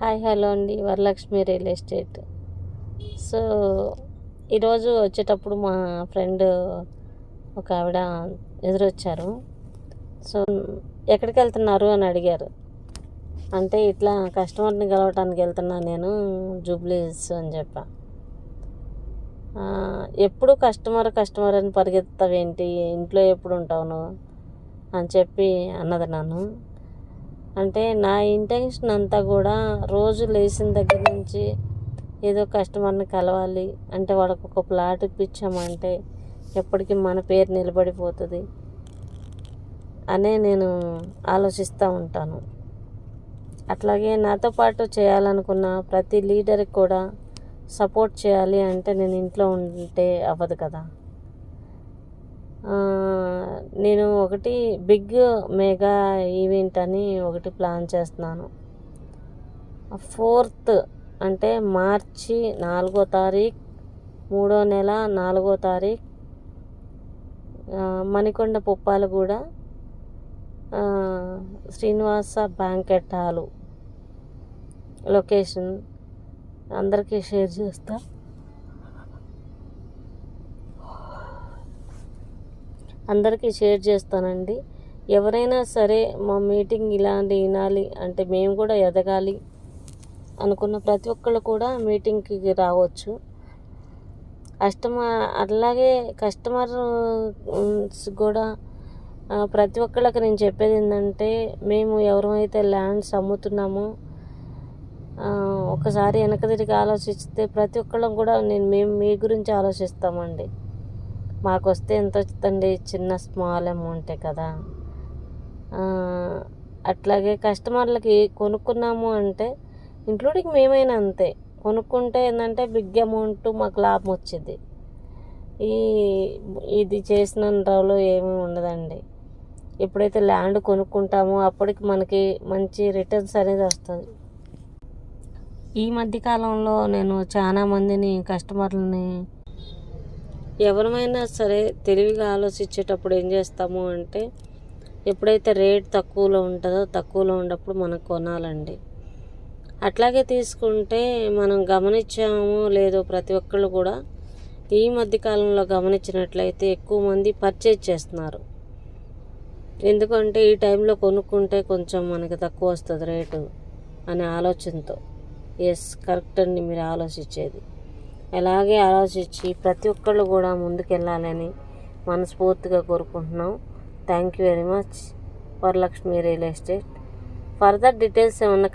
Hi hello అండి, Varalakshmi real estate. So ఈరోజు వచ్చేటప్పుడు మా ఫ్రెండ్ ఒక ఆవిడ ఎదురొచ్చారు. సో ఎక్కడికి వెళ్తున్నారు అని అడిగారు. అంటే ఇట్లా కస్టమర్ని కలవటానికి వెళ్తున్నా నేను జూబ్లీస్ అని చెప్పా. ఎప్పుడు కస్టమర్ అని పరిగెత్తావేంటి, ఇంట్లో ఎప్పుడు ఉంటావు నువ్వు అని చెప్పి అన్నది నన్ను. అంటే నా ఇంటెన్షన్ అంతా కూడా రోజు లేచిన దగ్గర నుంచి ఏదో కస్టమర్ని కలవాలి అంటే వాళ్ళకు ఒక ప్లాట్ ఇప్పించామంటే ఎప్పటికీ మన పేరు నిలబడిపోతుంది అనే నేను ఆలోచిస్తూ ఉంటాను. అట్లాగే నాతో పాటు చేయాలనుకున్న ప్రతి లీడర్కి కూడా సపోర్ట్ చేయాలి అంటే నేను ఇంట్లో ఉంటే అవ్వదు కదా. నేను ఒకటి బిగ్ మెగా ఈవెంట్ అని ఒకటి ప్లాన్ చేస్తున్నాను. 4th అంటే మార్చి 4వ తారీఖు 3వ నెల 4వ తారీఖు Manikonda Puppalaguda Srinivasa banquet hall location అందరికీ షేర్ చేస్తా. అందరికీ షేర్ చేస్తానండి. ఎవరైనా సరే మా మీటింగ్ ఇలాంటి వినాలి అంటే మేము కూడా ఎదగాలి అనుకున్న ప్రతి ఒక్కళ్ళు కూడా మీటింగ్కి రావచ్చు. అలాగే కస్టమర్ కూడా ప్రతి ఒక్కళ్ళకి నేను చెప్పేది ఏంటంటే, మేము ఎవరైతే ల్యాండ్స్ అమ్ముతున్నామో ఒకసారి వెనక తిరిగి ఆలోచిస్తే ప్రతి ఒక్కళ్ళం కూడా మేము మీ గురించి ఆలోచిస్తామండి. మాకు వస్తే ఎంత వస్తుందండి, చిన్న స్మాల్ అమౌంటే కదా. అట్లాగే కస్టమర్లకి కొనుక్కున్నాము అంటే ఇంక్లూడింగ్ మేమైనా అంతే, కొనుక్కుంటే ఏంటంటే బిగ్ అమౌంట్ మాకు లాభం వచ్చింది. ఇది చేసిన రావులో ఏమీ ఉండదండి. ఎప్పుడైతే ల్యాండ్ కొనుక్కుంటామో అప్పటికి మనకి మంచి రిటర్న్స్ అనేది వస్తుంది. ఈ మధ్యకాలంలో నేను చాలా మందిని కస్టమర్లని ఎవరైనా సరే తెలివిగా ఆలోచించేటప్పుడు ఏం చేస్తాము అంటే, ఎప్పుడైతే రేట్ తక్కువలో ఉంటుందో తక్కువలో ఉన్నప్పుడు మనం కొనాలండి. అట్లాగే తీసుకుంటే మనం గమనించాము లేదో ప్రతి ఒక్కళ్ళు కూడా ఈ మధ్యకాలంలో గమనించినట్లయితే ఎక్కువ మంది పర్చేజ్ చేస్తున్నారు. ఎందుకంటే ఈ టైంలో కొనుక్కుంటే కొంచెం మనకి తక్కువ వస్తుంది రేటు అనే ఆలోచనతో. ఎస్, కరెక్ట్ అండి మీరు ఆలోచించేది. అలాగే ఆలోచించి ప్రతి ఒక్కళ్ళు కూడా ముందుకెళ్ళాలని మనస్ఫూర్తిగా కోరుకుంటున్నాం. Thank you very much. Varalakshmi real estate. Further details ఏమన్నా